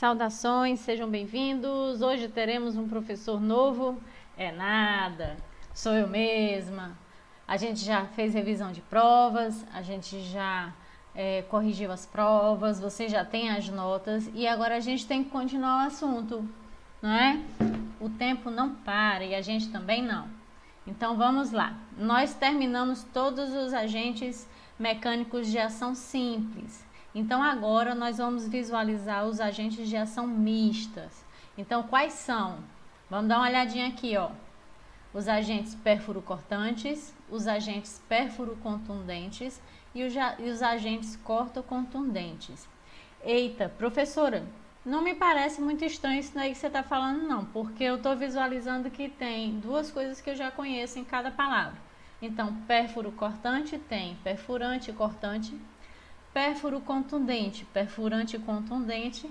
Saudações, sejam bem-vindos. Hoje teremos um professor novo. É nada, sou eu mesma. A gente já fez revisão de provas, a gente já corrigiu as provas, você já tem as notas e agora a gente tem que continuar o assunto, não é? O tempo não para e a gente também não. Então vamos lá. Nós terminamos todos os agentes mecânicos de ação simples. Então agora nós vamos visualizar os agentes de ação mistas. Então quais são? Vamos dar uma olhadinha aqui, ó. Os agentes perfuro-cortantes, os agentes perfuro-contundentes e os agentes corto-contundentes. Eita, professora, não me parece muito estranho isso daí que você está falando não, porque eu estou visualizando que tem duas coisas que eu já conheço em cada palavra. Então, pérfuro-cortante tem perfurante e cortante, pérfuro-contundente, perfurante e contundente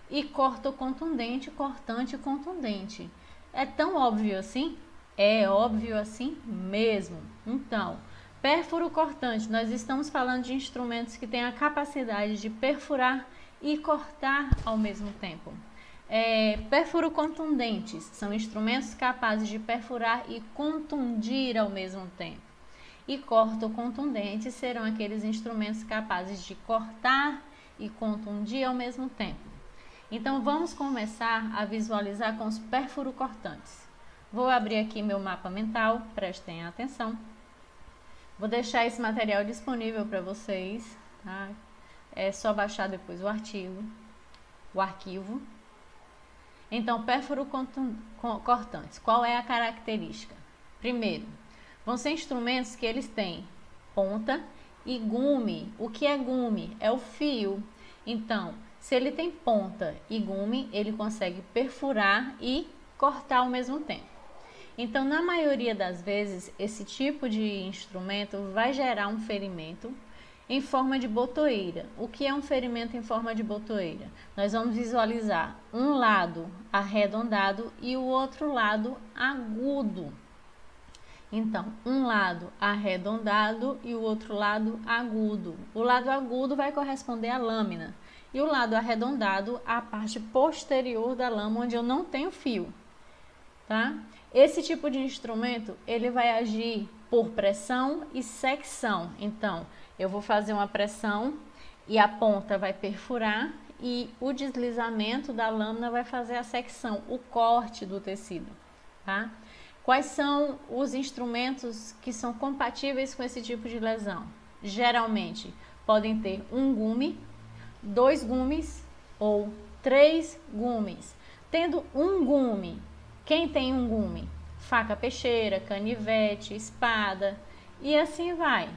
e corto-contundente, cortante e contundente. É tão óbvio assim? É óbvio assim mesmo. Então, pérfuro-cortante, nós estamos falando de instrumentos que têm a capacidade de perfurar e cortar ao mesmo tempo. Pérfuro-contundentes são instrumentos capazes de perfurar e contundir ao mesmo tempo. E corto-contundentes serão aqueles instrumentos capazes de cortar e contundir ao mesmo tempo. Então vamos começar a visualizar com os pérfuro-cortantes. Vou abrir aqui meu mapa mental, prestem atenção. Vou deixar esse material disponível para vocês, tá? É só baixar depois o arquivo. Então, pérfuro-cortantes, qual é a característica? Primeiro, vão ser instrumentos que eles têm ponta e gume. O que é gume? É o fio. Então, se ele tem ponta e gume, ele consegue perfurar e cortar ao mesmo tempo. Então, na maioria das vezes, esse tipo de instrumento vai gerar um ferimento em forma de botoeira. O que é um ferimento em forma de botoeira? Nós vamos visualizar um lado arredondado e o outro lado agudo. Então, um lado arredondado e o outro lado agudo. O lado agudo vai corresponder à lâmina e o lado arredondado à parte posterior da lâmina, onde eu não tenho fio, tá? Esse tipo de instrumento, ele vai agir por pressão e secção. Então, eu vou fazer uma pressão e a ponta vai perfurar e o deslizamento da lâmina vai fazer a secção, o corte do tecido, tá? Quais são os instrumentos que são compatíveis com esse tipo de lesão? Geralmente, podem ter um gume, 2 gumes ou 3 gumes. Tendo um gume, quem tem um gume? Faca peixeira, canivete, espada e assim vai.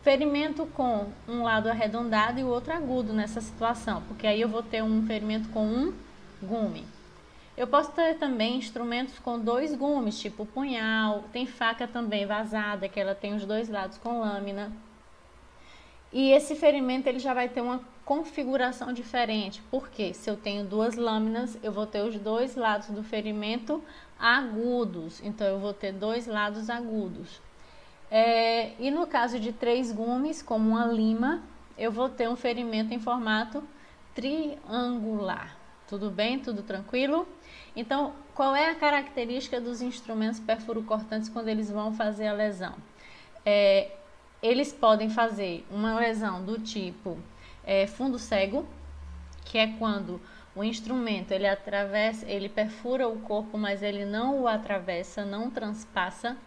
Ferimento com um lado arredondado e o outro agudo nessa situação, porque aí eu vou ter um ferimento com um gume. Eu posso ter também instrumentos com 2 gumes, tipo punhal, tem faca também vazada, que ela tem os 2 lados com lâmina. E esse ferimento ele já vai ter uma configuração diferente, porque se eu tenho 2 lâminas, eu vou ter os 2 lados do ferimento agudos, então eu vou ter 2 lados agudos. E no caso de 3 gumes, como uma lima, eu vou ter um ferimento em formato triangular. Tudo bem? Tudo tranquilo? Então, qual é a característica dos instrumentos perfuro-cortantes quando eles vão fazer a lesão? Eles podem fazer uma lesão do tipo fundo cego, que é quando o instrumento ele perfura o corpo, mas ele não o atravessa, não transpassa.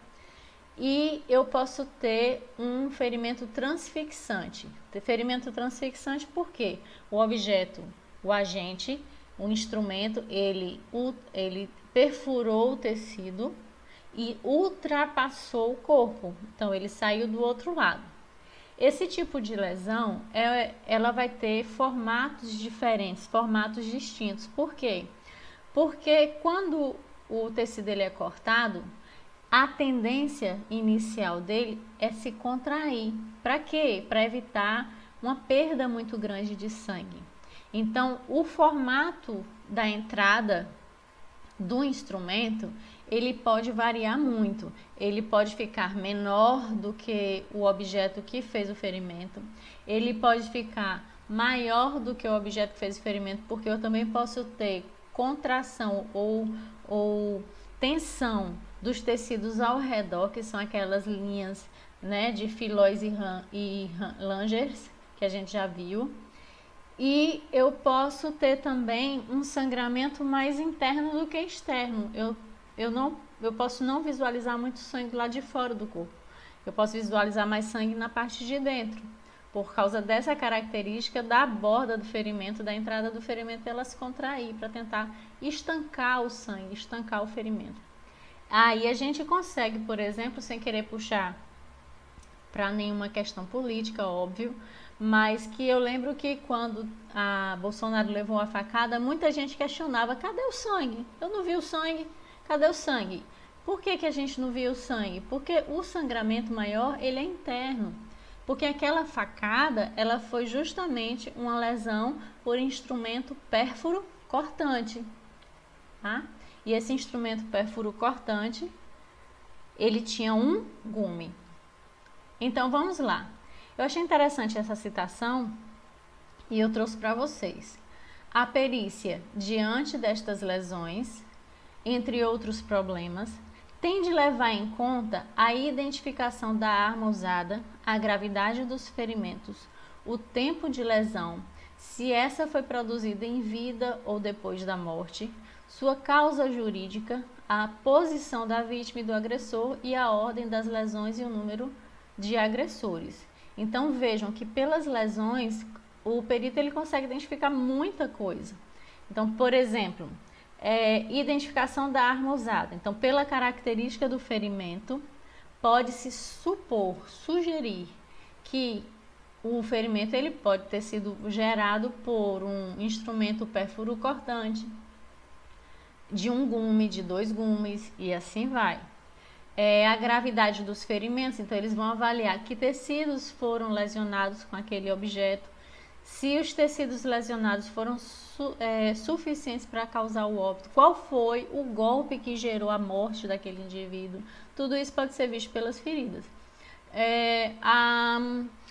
E eu posso ter um ferimento transfixante. Ferimento transfixante por quê? O objeto, o agente, o instrumento, ele perfurou o tecido e ultrapassou o corpo. Então, ele saiu do outro lado. Esse tipo de lesão, ela vai ter formatos diferentes, formatos distintos. Por quê? Porque quando o tecido ele é cortado, a tendência inicial dele é se contrair. Para quê? Para evitar uma perda muito grande de sangue. Então, o formato da entrada do instrumento, ele pode variar muito. Ele pode ficar menor do que o objeto que fez o ferimento. Ele pode ficar maior do que o objeto que fez o ferimento, porque eu também posso ter contração ou tensão dos tecidos ao redor, que são aquelas linhas, né, de Fillois e Langers, que a gente já viu. E eu posso ter também um sangramento mais interno do que externo. Eu posso não visualizar muito sangue lá de fora do corpo. Eu posso visualizar mais sangue na parte de dentro, por causa dessa característica da borda do ferimento, da entrada do ferimento, ela se contrair para tentar estancar o sangue, estancar o ferimento. Aí a gente consegue, por exemplo, sem querer puxar para nenhuma questão política, óbvio, mas que eu lembro que quando a Bolsonaro levou a facada, muita gente questionava, cadê o sangue? Eu não vi o sangue, cadê o sangue? Por que a gente não viu o sangue? Porque o sangramento maior, ele é interno. Porque aquela facada, ela foi justamente uma lesão por instrumento pérfuro cortante, tá? E esse instrumento pérfuro cortante, ele tinha um gume. Então, vamos lá. Eu achei interessante essa citação e eu trouxe para vocês. A perícia, diante destas lesões, entre outros problemas, tem de levar em conta a identificação da arma usada, a gravidade dos ferimentos, o tempo de lesão, se essa foi produzida em vida ou depois da morte, sua causa jurídica, a posição da vítima e do agressor e a ordem das lesões e o número de agressores. Então vejam que pelas lesões o perito ele consegue identificar muita coisa. Então, por exemplo, identificação da arma usada. Então, pela característica do ferimento, pode-se sugerir que o ferimento ele pode ter sido gerado por um instrumento pérfuro cortante, de um gume, de 2 gumes e assim vai. A gravidade dos ferimentos, então eles vão avaliar que tecidos foram lesionados com aquele objeto, se os tecidos lesionados foram suficientes para causar o óbito, qual foi o golpe que gerou a morte daquele indivíduo, tudo isso pode ser visto pelas feridas.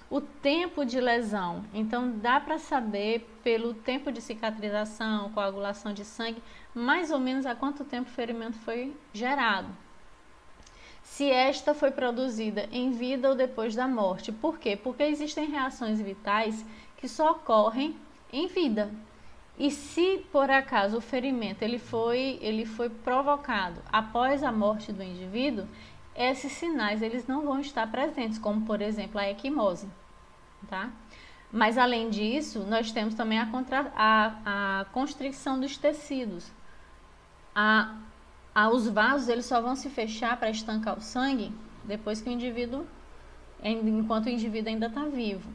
O tempo de lesão, então dá para saber pelo tempo de cicatrização, coagulação de sangue, mais ou menos há quanto tempo o ferimento foi gerado. Se esta foi produzida em vida ou depois da morte. Por quê? Porque existem reações vitais que só ocorrem em vida. E se por acaso o ferimento ele foi provocado após a morte do indivíduo, esses sinais eles não vão estar presentes, como por exemplo a equimose, tá? Mas além disso, nós temos também a constrição dos tecidos. Os vasos eles só vão se fechar para estancar o sangue depois que enquanto o indivíduo ainda está vivo.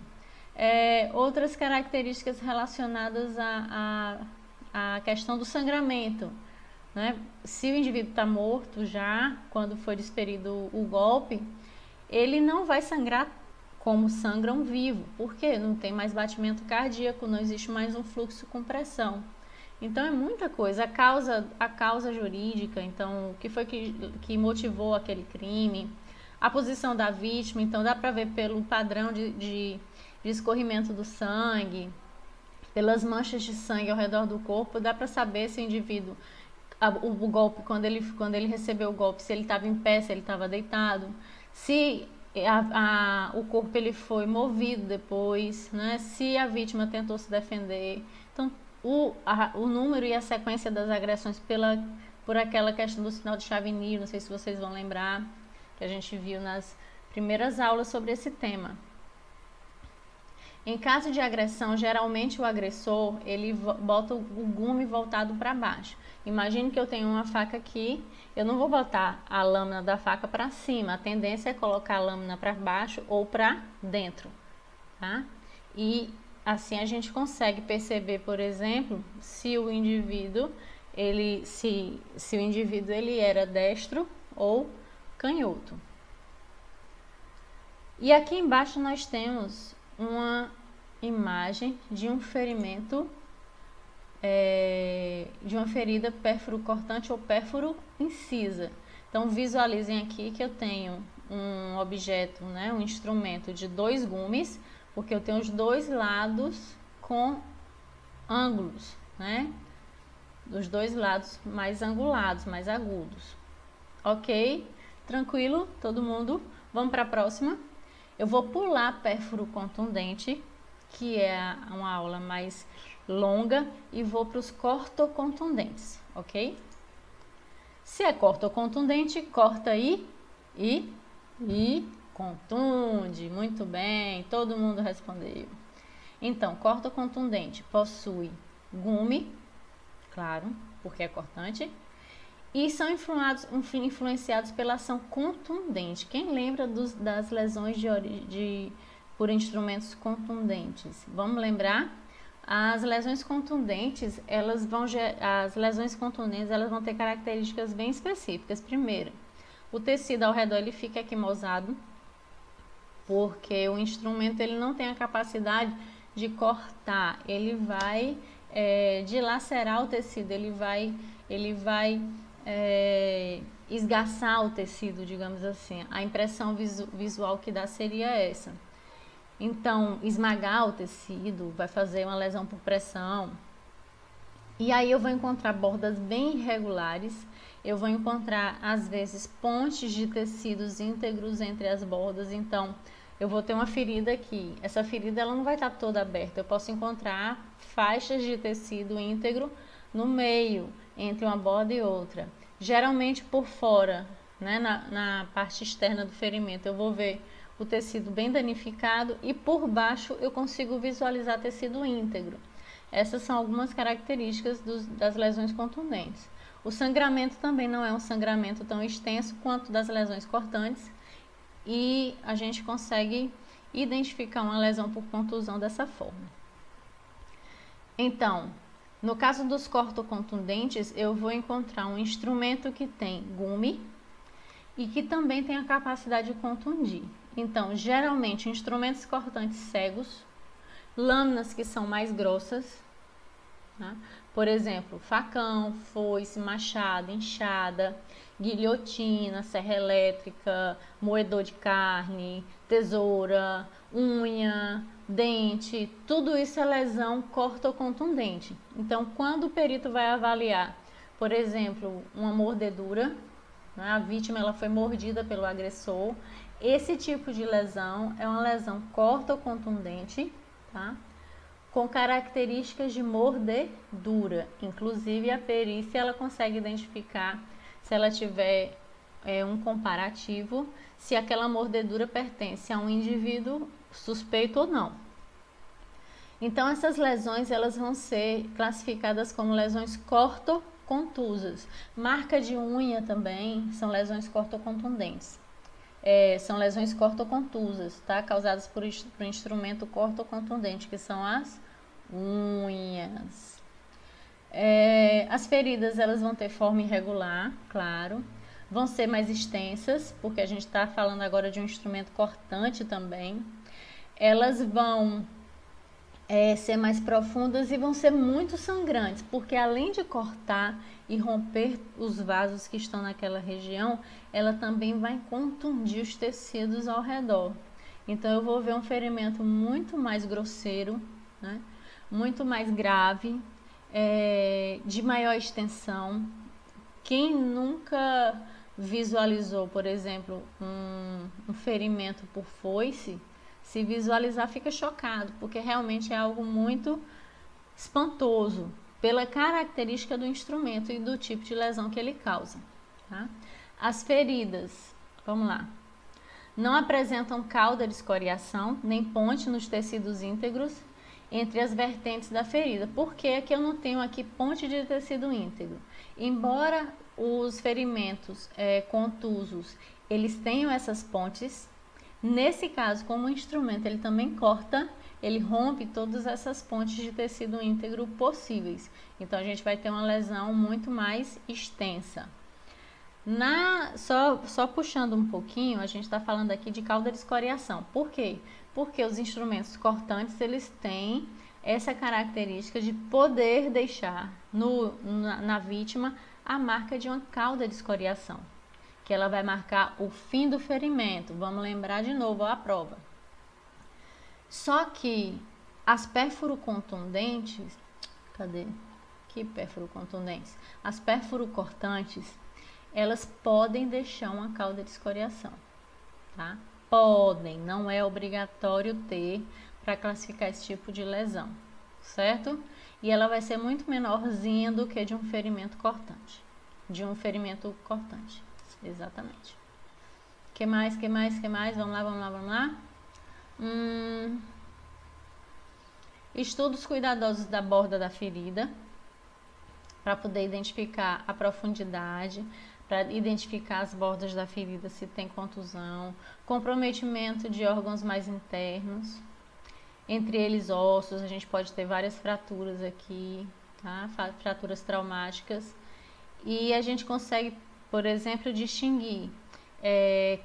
Outras características relacionadas à questão do sangramento, né? Se o indivíduo está morto já, quando for desferido o golpe, ele não vai sangrar como sangra um vivo, porque não tem mais batimento cardíaco, não existe mais um fluxo com pressão. Então é muita coisa, a causa jurídica, então o que foi que motivou aquele crime, a posição da vítima, então dá para ver pelo padrão de escorrimento do sangue, pelas manchas de sangue ao redor do corpo, dá para saber se o indivíduo, o golpe, quando ele recebeu o golpe, se ele estava em pé, se ele estava deitado, se o corpo ele foi movido depois, né? Se a vítima tentou se defender. Então, o número e a sequência das agressões por aquela questão do sinal de Chavigny, não sei se vocês vão lembrar, que a gente viu nas primeiras aulas sobre esse tema. Em caso de agressão, geralmente o agressor ele bota o gume voltado para baixo. Imagine que eu tenho uma faca aqui, eu não vou botar a lâmina da faca para cima, a tendência é colocar a lâmina para baixo ou para dentro, tá? E assim a gente consegue perceber, por exemplo, se o indivíduo ele era destro ou canhoto. E aqui embaixo nós temos uma imagem de um ferimento, de uma ferida pérfuro cortante ou pérfuro incisa. Então visualizem aqui que eu tenho um objeto, né, um instrumento de 2 gumes, porque eu tenho os 2 lados com ângulos, né? Dos dois lados mais angulados, mais agudos. Ok? Tranquilo? Todo mundo? Vamos para a próxima? Eu vou pular pérfuro contundente, que é uma aula mais longa, e vou para os cortocontundentes, ok? Se é cortocontundente, corta e contunde. Muito bem, todo mundo respondeu. Então, cortocontundente possui gume, claro, porque é cortante, e são influenciados pela ação contundente. Quem lembra das lesões por instrumentos contundentes? Vamos lembrar? As lesões contundentes, elas vão ter características bem específicas. Primeiro, o tecido ao redor ele fica equimosado, porque o instrumento ele não tem a capacidade de cortar, ele vai dilacerar o tecido, ele vai esgaçar o tecido, digamos assim. A impressão visual que dá seria essa. Então, esmagar o tecido vai fazer uma lesão por pressão. E aí eu vou encontrar bordas bem irregulares, eu vou encontrar, às vezes, pontes de tecidos íntegros entre as bordas. Então, eu vou ter uma ferida aqui. Essa ferida ela não vai estar toda aberta. Eu posso encontrar faixas de tecido íntegro no meio, entre uma borda e outra. Geralmente por fora, né, na parte externa do ferimento, eu vou ver o tecido bem danificado e por baixo eu consigo visualizar tecido íntegro. Essas são algumas características das lesões contundentes. O sangramento também não é um sangramento tão extenso quanto das lesões cortantes e a gente consegue identificar uma lesão por contusão dessa forma. Então, no caso dos cortocontundentes, eu vou encontrar um instrumento que tem gume e que também tem a capacidade de contundir. Então, geralmente, instrumentos cortantes cegos, lâminas que são mais grossas, né? Por exemplo, facão, foice, machado, enxada, guilhotina, serra elétrica, moedor de carne, tesoura, unha, dente, tudo isso é lesão cortocontundente. Então, quando o perito vai avaliar, por exemplo, uma mordedura, né, a vítima ela foi mordida pelo agressor, esse tipo de lesão é uma lesão cortocontundente, tá? Com características de mordedura. Inclusive, a perícia ela consegue identificar, se ela tiver um comparativo, se aquela mordedura pertence a um indivíduo suspeito ou não. Então, essas lesões elas vão ser classificadas como lesões cortocontusas. Marca de unha também são lesões cortocontundentes. São lesões cortocontusas, tá? Causadas por instrumento cortocontundente, que são as unhas. As feridas elas vão ter forma irregular, claro. Vão ser mais extensas, porque a gente está falando agora de um instrumento cortante também. Elas vão ser mais profundas e vão ser muito sangrantes, porque além de cortar e romper os vasos que estão naquela região, ela também vai contundir os tecidos ao redor. Então eu vou ver um ferimento muito mais grosseiro, né? Muito mais grave, de maior extensão. Quem nunca visualizou, por exemplo, um ferimento por foice, se visualizar fica chocado, porque realmente é algo muito espantoso, pela característica do instrumento e do tipo de lesão que ele causa, tá? As feridas, vamos lá, não apresentam cauda de escoriação, nem ponte nos tecidos íntegros entre as vertentes da ferida. Por que que eu não tenho aqui ponte de tecido íntegro? Embora os ferimentos contusos, eles tenham essas pontes, nesse caso, como o instrumento ele também corta, ele rompe todas essas pontes de tecido íntegro possíveis. Então, a gente vai ter uma lesão muito mais extensa. Só puxando um pouquinho, a gente está falando aqui de cauda de escoriação. Por quê? Porque os instrumentos cortantes, eles têm essa característica de poder deixar na vítima a marca de uma cauda de escoriação, que ela vai marcar o fim do ferimento. Vamos lembrar de novo a prova. Só que As perfuro-contundentes, cadê? Que perfuro-contundentes? As perfuro-cortantes, elas podem deixar uma cauda de escoriação, tá? Podem, não é obrigatório ter para classificar esse tipo de lesão, certo? E ela vai ser muito menorzinha do que de um ferimento cortante. Exatamente. Que mais? Vamos lá. Estudos cuidadosos da borda da ferida, para poder identificar a profundidade, para identificar as bordas da ferida se tem contusão, comprometimento de órgãos mais internos, entre eles ossos, a gente pode ter várias fraturas aqui, tá? Fraturas traumáticas, e a gente consegue, por exemplo, distinguir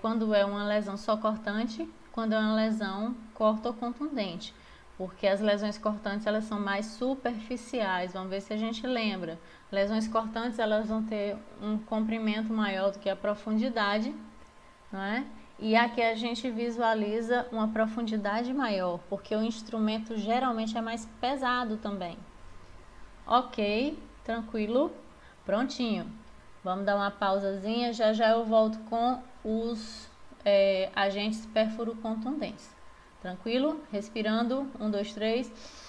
quando é uma lesão só cortante, quando é uma lesão corta ou contundente, porque as lesões cortantes elas são mais superficiais. Vamos ver se a gente lembra. Lesões cortantes elas vão ter um comprimento maior do que a profundidade, não é? E aqui a gente visualiza uma profundidade maior, porque o instrumento geralmente é mais pesado também. Ok, tranquilo, prontinho. Vamos dar uma pausazinha, já eu volto com os agentes perfuro-contundentes. Tranquilo? Respirando, 1, 2, 3...